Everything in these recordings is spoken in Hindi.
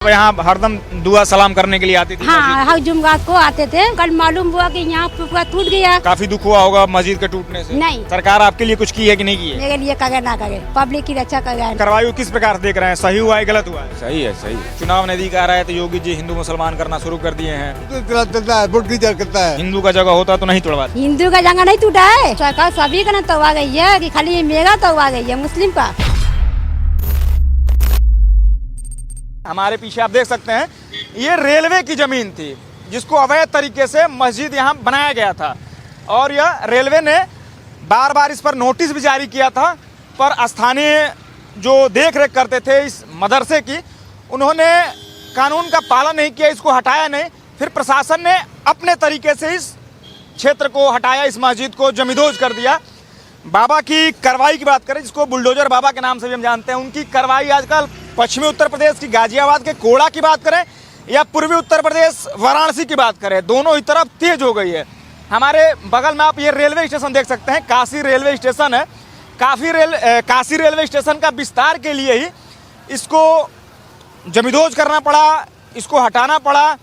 यहाँ हरदम दुआ सलाम करने के लिए आती थी। हाँ, हर जुम्मगात को आते थे। कल मालूम हुआ कि यहाँ पूरा टूट गया। काफी दुख हुआ होगा मस्जिद के टूटने से। नहीं। सरकार आपके लिए कुछ की है कि नहीं की है? मेरे लिए करे ना करे, पब्लिक की रक्षा करे। कार्रवाई को किस प्रकार से देख रहे हैं, सही हुआ है गलत हुआ है? सही है, सही है। चुनाव नजदीक आ रहा है तो योगी जी हिंदू मुसलमान करना शुरू कर दिए हैं। चलता है, वोट की करता है। हिंदू का जगह होता तो नहीं तोड़वाते। हिंदू का जंगा नहीं टूटा है। सरकार सभी का न तोड़वा गई है कि खाली ये मेरा तोड़वा गई है मुस्लिम का। हमारे पीछे आप देख सकते हैं ये रेलवे की जमीन थी जिसको अवैध तरीके से मस्जिद यहाँ बनाया गया था और यह रेलवे ने बार बार इस पर नोटिस भी जारी किया था, पर स्थानीय जो देख रेख करते थे इस मदरसे की उन्होंने कानून का पालन नहीं किया, इसको हटाया नहीं। फिर प्रशासन ने अपने तरीके से इस क्षेत्र को हटाया, इस मस्जिद को जमींदोज कर दिया। बाबा की कार्रवाई की बात करें, जिसको बुलडोजर बाबा के नाम से भी हम जानते हैं, उनकी कार्रवाई आजकल पश्चिमी उत्तर प्रदेश की गाजियाबाद के कोड़ा की बात करें या पूर्वी उत्तर प्रदेश वाराणसी की बात करें, दोनों ही तरफ तेज हो गई है। हमारे बगल में आप ये रेलवे स्टेशन देख सकते हैं, काशी रेलवे स्टेशन है। काशी रेलवे स्टेशन का विस्तार के लिए ही इसको जमींदोज करना पड़ा, इसको हटाना पड़ा।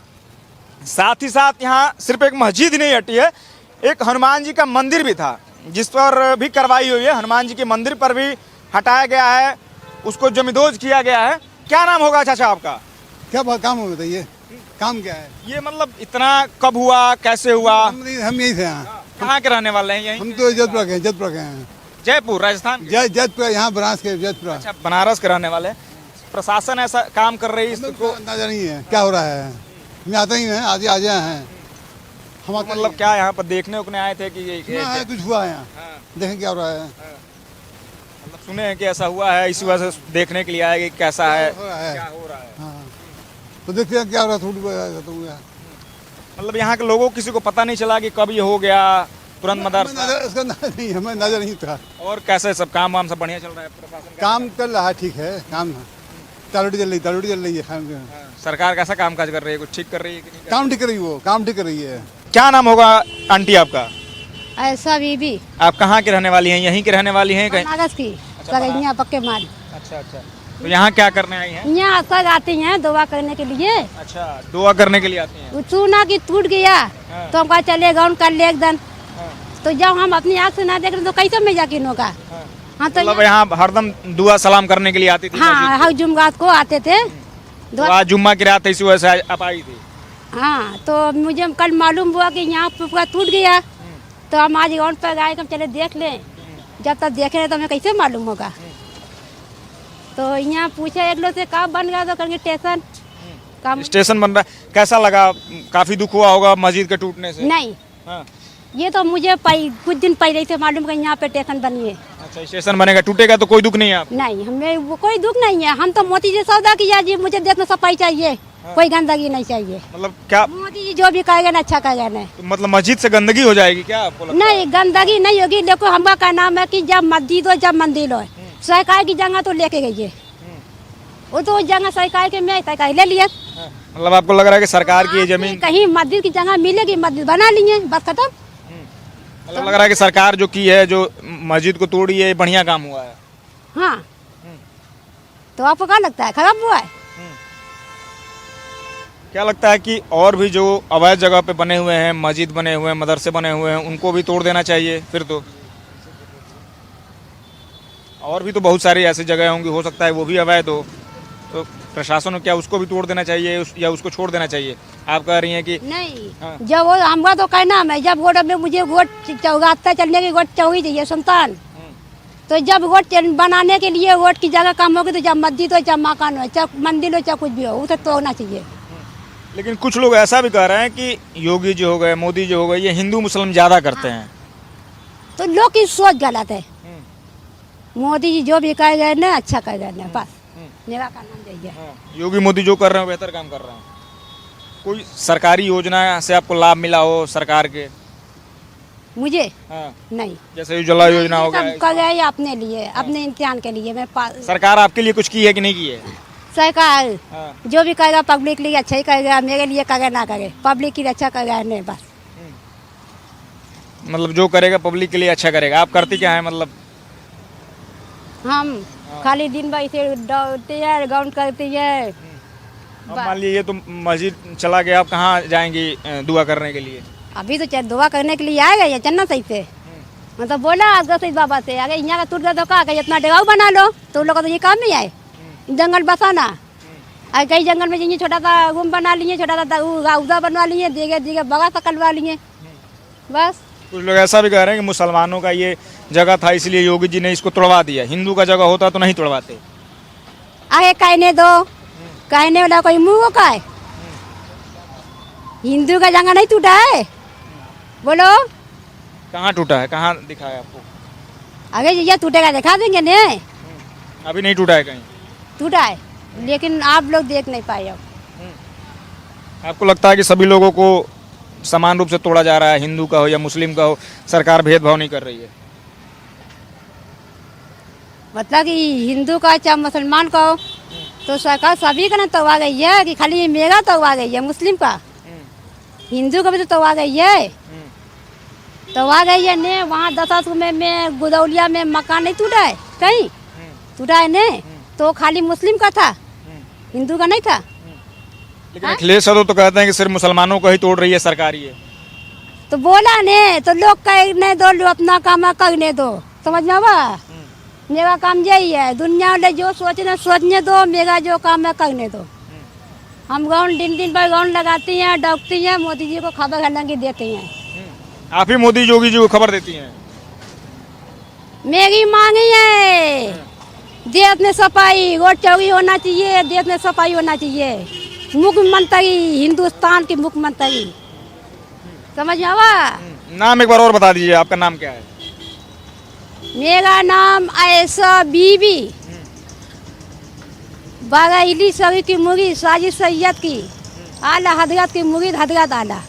साथ ही साथ यहाँ सिर्फ एक मस्जिद ही नहीं हटी है, एक हनुमान जी का मंदिर भी था जिस पर भी कार्रवाई हुई है। हनुमान जी के मंदिर पर भी हटाया गया है, उसको जमींदोज किया गया है। क्या नाम होगा चाचा आपका? क्या काम हो बताइए, काम क्या है? ये मतलब इतना कब हुआ, कैसे हुआ? हम यही थे यहाँ। कहाँ के रहने वाले हैं? यहीं हम तो जयपुर के हैं। जयपुर राजस्थान? जयपुर, यहाँ बनारस के जयपुर। अच्छा, बनारस के रहने वाले। प्रशासन ऐसा काम कर रही है, इसको अंदाजा नहीं है क्या हो रहा है। हम आता ही हैं, आज आए हैं हम। मतलब क्या यहाँ पर देखने उकने आए थे कि ये कुछ हुआ है यहाँ? देखें क्या हो रहा है। मतलब सुने हैं कि ऐसा हुआ है, इसी वजह से देखने के लिए आए कि कैसा है, क्या हो रहा है। हाँ, तो देखते हैं क्या हो रहा है। तो मतलब यहाँ के लोगों किसी को पता नहीं चला कि कब ये हो गया, तुरंत मदरसा? इसका नहीं, हमें नजर नहीं था। और कैसे सब काम वाम सब बढ़िया चल रहा है? प्रशासन काम चल रहा है, ठीक है काम। तालोटी चल रही है। सरकार कैसा काम काज कर रही है, कुछ ठीक कर रही है कि नहीं? काम ठीक कर रही है, वो काम ठीक कर रही है। क्या नाम होगा आंटी आपका? ऐसा बीबी। आप कहाँ की रहने वाली हैं? यहीं की रहने वाली हैं कहीं? बनारस की करैया पक्के मार। अच्छा अच्छा, तो यहाँ क्या करने आई हैं? यहाँ सब आती हैं दुआ करने के लिए। अच्छा, दुआ करने के लिए आती हैं। चूना की टूट गया तो हम कहा चलेगा कर ले एक दिन। तो जब हम अपनी आँख से ना देख रहे तो कैसे में यकीन होगा? हाँ, तो मतलब यहाँ हरदम दुआ सलाम करने के लिए आती थी? हाँ, हर जुम्मगात को आते थे। तो आज जुम्मा की रात इसी वजह से आप आई थी? हाँ, तो मुझे कल मालूम हुआ कि यहाँ पूरा टूट गया तो हम आज ग्राउंड पर गए, हम चले देख लें। जब तक देखे रहे तो हमें कैसे मालूम होगा? तो यहाँ पूछे एक लोग से कब बन गया, तो कहेंगे स्टेशन काम। स्टेशन बन रहा है, कैसा लगा? काफी दुख हुआ होगा मस्जिद के टूटने से? नहीं, हाँ। ये तो मुझे कुछ दिन पहले से मालूम कि यहाँ पे स्टेशन बनी है। अच्छा, स्टेशन बनेगा, टूटेगा तो कोई दुख नहीं है आप? नहीं, हमें वो कोई दुख नहीं है। हम तो मोदी जी सौदा किया जी, मुझे देश में सफाई चाहिए। कोई गंदगी नहीं चाहिए। मतलब क्या मोदी जी जो भी कहेगा ना अच्छा कहेगा ना। तो मतलब मस्जिद से गंदगी हो जाएगी क्या आपको लगता है? नहीं, गंदगी नहीं होगी। देखो हमारा का नाम है कि जब मस्जिद हो जब मंदिर हो, सरकार की जगह तो लेके गई है। वो तो जगह सरकार के में सरकार ले लिए। मतलब आपको लग रहा है कि सरकार की ये जमीन कहीं मस्जिद की जगह मिलेगी, मस्जिद बना लिए, बस खत्म। मतलब लग रहा है कि सरकार जो की है, जो मस्जिद को तोड़ी है, बढ़िया काम हुआ है। हाँ, तो आपको क्या लगता है खराब हुआ है? क्या लगता है कि और भी जो अवैध जगह पे बने हुए हैं, मस्जिद बने हुए हैं, मदरसे बने हुए हैं, उनको भी तोड़ देना चाहिए? फिर तो और भी तो बहुत सारी ऐसी जगह होंगी, हो सकता है वो भी अवैध हो, तो प्रशासन को क्या उसको भी तोड़ देना चाहिए या उसको छोड़ देना चाहिए? आप कह रही हैं कि नहीं। हाँ। जब वो हमारा तो कहना है, जब वोट में मुझे वोट चौगाता चलने की वोट चाहिए चाहिए संतान। तो जब वोट बनाने के लिए वोट की जगह कम होगी तो जब मस्जिद हो, जब मकान हो, चाहे मंदिर हो, चाहे कुछ भी हो, उसे तोड़ना चाहिए। लेकिन कुछ लोग ऐसा भी कह रहे हैं कि योगी जी हो गए, मोदी जी हो गए, ये हिंदू मुस्लिम ज्यादा करते हैं। तो लोग की सोच गलत है। मोदी जी जो भी कह गए ना अच्छा कह गए ना, बस मेरा का नाम चाहिए। योगी मोदी जो कर रहे हैं बेहतर काम कर रहे हैं। कोई सरकारी योजना से आपको लाभ मिला हो सरकार के? मुझे हाँ। नहीं। जैसे उज्ज्वला योजना हो सब गया, कर गए अपने लिए, अपने इम्तिहान के लिए। मैं सरकार आपके लिए कुछ की है कि नहीं की है? सरकार हाँ। जो भी करेगा पब्लिक लिए अच्छा ही करेगा, मेरे लिए करे ना करे, पब्लिक की रक्षा करेगा नहीं, बस। मतलब जो करेगा पब्लिक के लिए अच्छा करेगा। आप करती क्या है? मतलब हम खाली दिन भर इसे दौड़ते हैं, ग्राउंड करती है, अब मान लीजिए ये तो मस्जिद चला गया, आप कहाँ जाएंगी दुआ करने के लिए? अभी तो दुआ करने के लिए आएगा ये चन्ना सही से, मतलब बोला सही बाबा से अगर यहाँ का टूट गया तो का इतना डेगाव बना लो, तो उन लोग का तो ये काम नहीं आए जंगल बसाना। और कई जंगल में जाइए छोटा सा रूम बना लिए, छोटा सा उदा बनवा लिए, दिगे दिगे बगा सा कलवा लिए बस। कुछ लोग ऐसा भी कह रहे हैं कि मुसलमानों का ये जगह था इसलिए योगी जी ने इसको तोड़वा दिया, हिंदू का जगह होता तो नहीं तोड़वाते। आगे कहने दो, कहने वाला कोई मुंह का है? हिंदू का जगह नहीं टूटा है, बोलो कहाँ टूटा है, कहाँ दिखा है आपको? आगे ये टूटेगा दिखा देंगे ने। अभी नहीं टूटा है कहीं? टूटा है लेकिन आप लोग देख नहीं पाए। अब आपको लगता है कि सभी लोगों को समान रूप से तोड़ा जा रहा है, हिंदू का हो या मुस्लिम का हो, सरकार भेदभाव नहीं कर रही है? मतलब कि हिंदू का चाहे मुसलमान का हो तो सरकार सभी का ना तोड़वा गई है कि खाली ये मेरा तोड़वा गई है? मुस्लिम का, हिंदू का भी तो तोड़वा गई है, तोड़वा गई है ने। वहाँ 10 में गुदौलिया में मकान नहीं टूटा है, कहीं टूटा है ने, तो खाली मुस्लिम का था, हिंदू का नहीं था। लेकिन अखिलेश यादव तो कहते हैं कि सिर्फ मुसलमानों को ही तोड़ रही है सरकार ये। तो बोला ने तो लोग कहने दो, लोग अपना काम करने दो, समझ में आवा? मेरा काम यही है, दुनिया वाले जो सोचने दो, मेरा जो काम है करने दो। हम गाउन दिन पर गाउन लगाती हैं, डॉकती हैं, मोदी जी को खबर हालांकि देती हैं। आप ही मोदी योगी जी को खबर देती हैं? मेरी मांगी है देश में सफाई, रोड चौकी होना चाहिए, देश में सफाई होना चाहिए। मुख्यमंत्री, हिंदुस्तान के मुख्यमंत्री, समझ में आवा? नाम एक बार और बता दीजिए, आपका नाम क्या है? मेरा नाम आयशा बीबी, बागाइली सभी की मुरीद, साजिद सैयद की, आला हजरत की मुरीद, हजरत आला।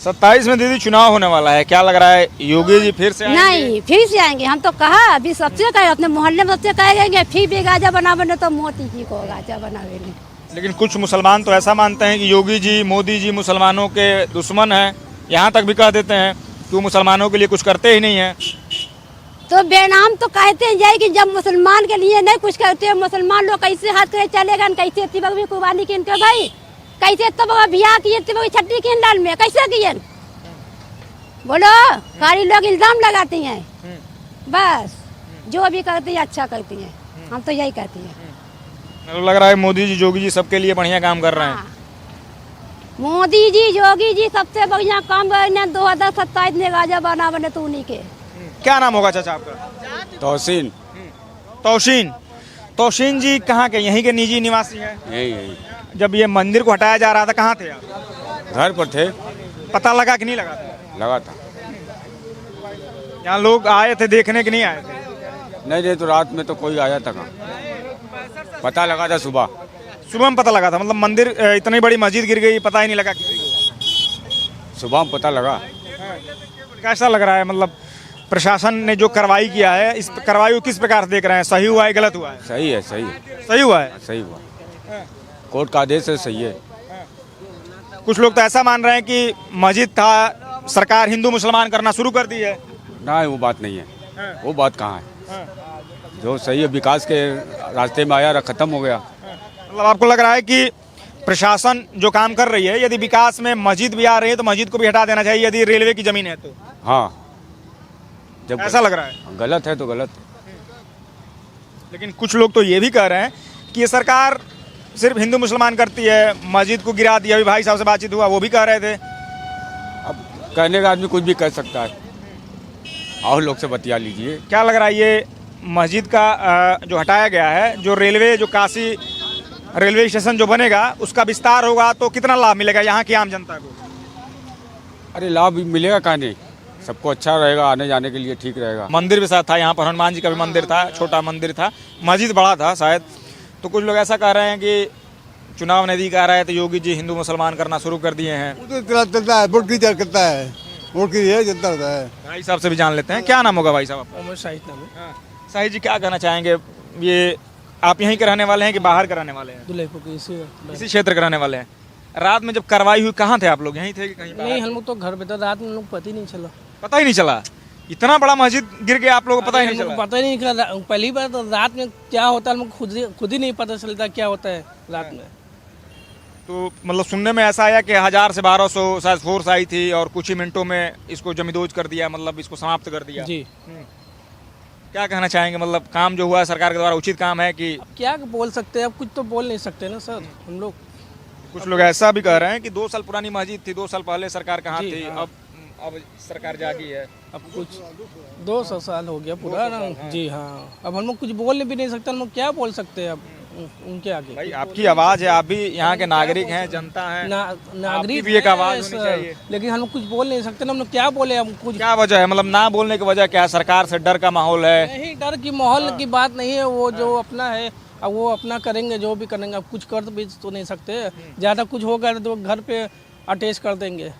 27 में दीदी चुनाव होने वाला है, क्या लग रहा है योगी जी फिर से आएंगे? नहीं, फिर से आएंगे। हम तो कहा अभी सबसे कहे, अपने मोहल्ले में सबसे कहेंगे फिर भी गाजा बनावे तो मोदी जी को गाजा बनावेंगे। लेकिन कुछ मुसलमान तो ऐसा मानते हैं कि योगी जी, मोदी जी मुसलमानों के दुश्मन हैं, यहाँ तक भी कह देते हैं कि वो मुसलमानों के लिए कुछ करते ही नहीं है। तो बेनाम तो कहते हैं जाए कि जब मुसलमान के लिए नहीं कुछ करते, मुसलमान लोग कैसे हाथ करे चलेगा, कैसे तिबक भी कुर्बानी की इनके भाई, कैसे तब बियाह किए, तिबक छठी की लाल में कैसे किए, बोलो? सारी लोग इल्जाम लगाती हैं, बस जो भी करती है अच्छा करती है, हम तो यही कहती हैं। मेरे को लग रहा है मोदी जी, योगी जी सबके लिए बढ़िया काम कर रहे हैं। मोदी जी, योगी जी सबसे बढ़िया काम कर रहे हैं। 2027 में गाजा बना बने तो उन्हीं के। क्या नाम होगा चाचा आपका? तोहसीन। तौशीन। तौशीन जी कहाँ के? यहीं के निजी निवासी हैं? यही जब ये मंदिर को हटाया जा रहा था कहाँ थे आप? घर पर थे। पता लगा कि नहीं लगा था? लगा था। यहाँ लोग आए थे देखने कि नहीं आए थे? नहीं तो रात में तो कोई आया था कहाँ, पता लगा था सुबह। सुबह में पता लगा था, मतलब मंदिर इतनी बड़ी मस्जिद गिर गई, पता ही नहीं लगा किसी को? सुबह में पता लगा। कैसा लग रहा है, मतलब प्रशासन ने जो कार्रवाई किया है, इस कार्रवाई को किस प्रकार से देख रहे हैं? सही हुआ है, गलत हुआ है? सही है, सही है, सही हुआ है। सही हुआ। कोर्ट का आदेश है, सही है। कुछ लोग तो ऐसा मान रहे हैं कि मस्जिद था, सरकार हिंदू मुसलमान करना शुरू कर दी है। ना, वो बात नहीं है, वो बात कहाँ है? जो सही है विकास के रास्ते में आया, खत्म हो गया। मतलब आपको लग रहा है कि प्रशासन जो काम कर रही है, यदि विकास में मस्जिद भी आ रही है तो मस्जिद को भी हटा देना चाहिए, यदि रेलवे की जमीन है तो? हाँ, जब ऐसा लग रहा है। गलत है तो गलत है। लेकिन कुछ लोग तो ये भी कह रहे हैं कि ये सरकार सिर्फ हिंदू मुसलमान करती है, मस्जिद को गिरा दिया। अभी भाई साहब से बातचीत हुआ, वो भी कह रहे थे। अब कहने का आदमी कुछ भी कह सकता है, और लोग से बतिया लीजिए। क्या लग रहा है ये मस्जिद का जो हटाया गया है, जो रेलवे, जो काशी रेलवे स्टेशन जो बनेगा उसका विस्तार होगा तो कितना लाभ मिलेगा यहाँ की आम जनता को? अरे लाभ मिलेगा कहाँ नहीं, सबको अच्छा रहेगा, आने जाने के लिए ठीक रहेगा। मंदिर भी साथ था यहाँ पर, हनुमान जी का भी मंदिर था, छोटा मंदिर था, मस्जिद बड़ा था शायद। तो कुछ लोग ऐसा कह रहे हैं कि चुनाव नजदीक आ रहा है तो योगी जी हिंदू मुसलमान करना शुरू कर दिए हैं। वो तो चलता है, वोट की करता है, वोट की है चलता रहता है। भाई साहब से भी जान लेते हैं, क्या नाम होगा भाई साहब आपका? उमर शाहिद नाम है। शाहिद जी क्या कहना चाहेंगे? ये आप यहीं के रहने वाले हैं कि बाहर के रहने वाले हैं? दुल्हेपुर के इसी क्षेत्र के रहने वाले हैं। रात में जब कार्रवाई हुई कहाँ थे आप लोग? यहीं थे कि कहीं बाहर? नहीं, हम लोग तो घर पे था, रात में हम लोग पता ही नहीं चला। पता ही नहीं चला? इतना बड़ा मस्जिद गिर गया, आप लोगों को पता ही नहीं चला? पता ही नहीं चला। पहली बार तो रात में क्या होता है हम खुद ही नहीं पता चलता क्या होता है रात में। तो मतलब सुनने में ऐसा आया कि 1000 से 1200 शायद फोर्स आई थी और कुछ ही मिनटों में इसको जमींदोज कर दिया, मतलब इसको समाप्त कर दिया। जी। क्या कहना चाहेंगे, मतलब काम जो हुआ है सरकार के द्वारा उचित काम है कि? अब क्या बोल सकते हैं, अब कुछ तो बोल नहीं सकते ना सर हम लोग। कुछ लोग ऐसा भी कह रहे हैं कि 2 साल पुरानी मस्जिद थी, 2 साल पहले सरकार कहाँ जी, थी, हाँ। अब सरकार जागी है। अब कुछ 200 साल हो गया पूरा ना। जी हाँ, अब हम लोग कुछ बोल भी नहीं सकते, हम लोग क्या बोल सकते हैं अब उनके आगे। भाई आपकी आवाज है, आप भी यहाँ के नागरिक हैं, जनता है, नागरिक भी एक हैं आवाज होनी सर, चाहिए। लेकिन हम लोग कुछ बोल नहीं सकते ना, हम लोग क्या बोले, हम कुछ क्या वजह है, मतलब ना बोलने की वजह क्या है? सरकार से डर का माहौल है? नहीं, डर की माहौल की बात नहीं है, वो जो अपना है अब वो अपना करेंगे, जो भी करेंगे। अब कुछ कर भी तो नहीं सकते, ज़्यादा कुछ होगा तो घर पे अटैच कर देंगे,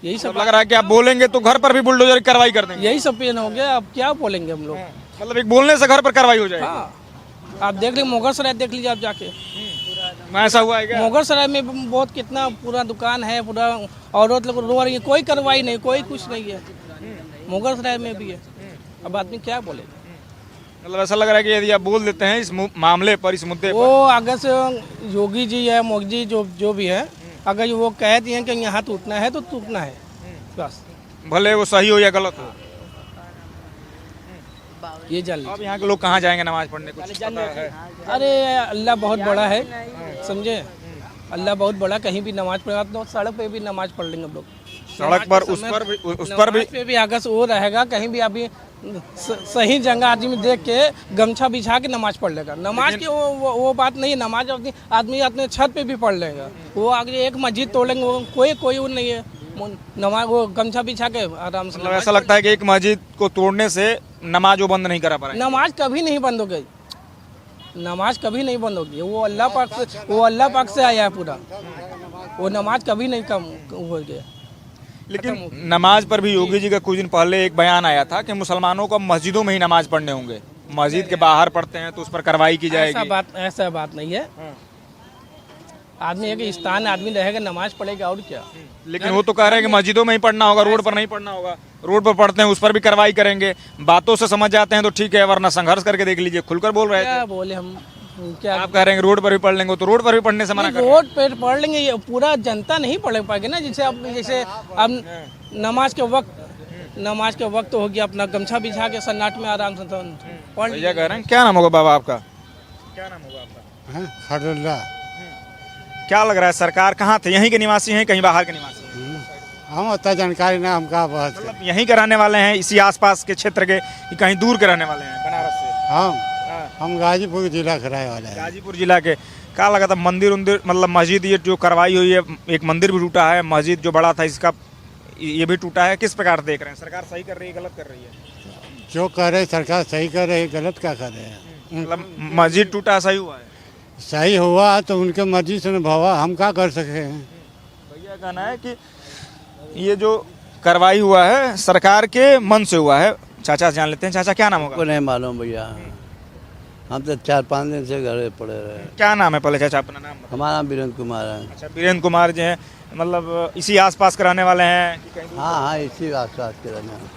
यही सब लग रहा है कि आप बोलेंगे तो घर पर भी बुलडोजर की कार्रवाई कर देंगे। यही सब पेन हो गया। अब क्या बोलेंगे हम लोग। मतलब एक बोलने से घर पर कार्रवाई हो जाएगी। हाँ, आप देख लीजिए मुगल सराय देख लीजिए आप जाके, ऐसा हुआ है क्या? मुगल सराय में भी बहुत कितना पूरा दुकान है, पूरा औरत लोग रो रही है, कोई कार्रवाई नहीं, कोई कुछ नहीं है। मुगल सराय में भी है, अब आदमी क्या बोलेगा। मतलब ऐसा लग रहा है कि यदि आप बोल देते हैं इस मामले पर, इस मुद्दे वो पर, अगर से योगी जी है, मोदी जी जो भी है, अगर वो कह दिए कि यहाँ टूटना है तो टूटना है बस, भले वो सही हो या गलत हो। ये जान लीजिए। अब यहाँ के लोग कहाँ जाएंगे नमाज पढ़ने, कुछ पता है? अरे अल्लाह बहुत बड़ा है, समझे, अल्लाह बहुत बड़ा, कहीं भी नमाज पढ़ेगा तो सड़क पे भी नमाज पढ़ लेंगे हम लोग। सड़क पर उस पर भी नमाज पे भी अगर से वो रहेगा, कहीं भी अभी सही जगह आदमी देख के गमछा बिछा के नमाज पढ़ लेगा। नमाज की वो बात नहीं है, नमाज आदमी अपने छत पे भी पढ़ लेगा। वो आगे एक मस्जिद तोड़ेंगे, वो कोई वो नहीं है, नमाज वो गमछा बिछा के आराम से। मतलब ऐसा लगता है कि एक मस्जिद को तोड़ने से नमाज वो बंद नहीं करा पा रहे। नमाज कभी नहीं बंद हो गई, नमाज कभी नहीं बंद होगी, वो अल्लाह पाक से आया है पूरा, वो नमाज कभी नहीं कम हो गया। लेकिन नमाज पर भी योगी जी का कुछ दिन पहले एक बयान आया था कि मुसलमानों को मस्जिदों में ही नमाज पढ़ने होंगे, मस्जिद के बाहर पढ़ते हैं तो उस पर कार्रवाई की जाएगी। ऐसा बात नहीं है। आदमी एक स्थान आदमी रहेगा, नमाज पढ़ेगा, और क्या। लेकिन वो तो कह रहे हैं कि मस्जिदों में ही पढ़ना होगा, रोड पर नहीं पढ़ना होगा। रोड पर पढ़ते हैं उस पर भी कार्रवाई करेंगे, बातों से समझ जाते हैं तो ठीक है, वरना संघर्ष करके देख लीजिए, खुलकर बोल रहे थे। क्या बोले हम, क्या आप कह रहे हैं रोड पर भी पढ़ लेंगे, तो रोड पर भी पढ़ने से मना कर। रोड पे पढ़ लेंगे, ये पूरा जनता नहीं पढ़ पाएगी ना। जैसे अब नमाज के वक्त हो गया, अपना गमछा बिछा के सन्नाट में आराम से पढ़ भैया कह रहे हैं, क्या नाम होगा बाबा आपका? क्या नाम होगा आपका? खडुल्ला। क्या लग रहा है सरकार कहाँ थे, यहीं के निवासी हैं कहीं बाहर के निवासी हैं? हम उतना जानकारी ना हमका बहुत। मतलब यहीं के रहने वाले हैं, इसी आसपास के क्षेत्र के, कि कहीं दूर के रहने वाले हैं बनारस से? हम गाजीपुर जिला के रहने वाले हैं। गाजीपुर जिला के। क्या लगा था मंदिर उंदिर, मतलब मस्जिद, ये जो कार्रवाई हुई है, एक मंदिर भी टूटा है, मस्जिद जो बड़ा था इसका ये भी टूटा है, किस प्रकार देख रहे हैं? सरकार सही कर रही है, गलत कर रही है? जो कर रहे सरकार सही कर रही है, गलत क्या कर रहे हैं। मतलब मस्जिद टूटा सही हुआ है? सही हुआ तो उनके मर्जी से भवा, हम क्या कर सके हैं। भैया कहना है कि ये जो कार्रवाई हुआ है सरकार के मन से हुआ है। चाचा जान लेते हैं। चाचा क्या नाम होगा? को नहीं मालूम भैया, हम तो 4-5 दिन से घर पड़े रहे। क्या नाम है पहले चाचा, अपना नाम बताओ। हमारा नाम वीरेंद्र कुमार है। अच्छा, वीरेंद्र कुमार जी हैं, मतलब इसी आसपास के रहने वाले हैं कि कहीं दूर? हाँ, इसी आस पास के रहने वाले।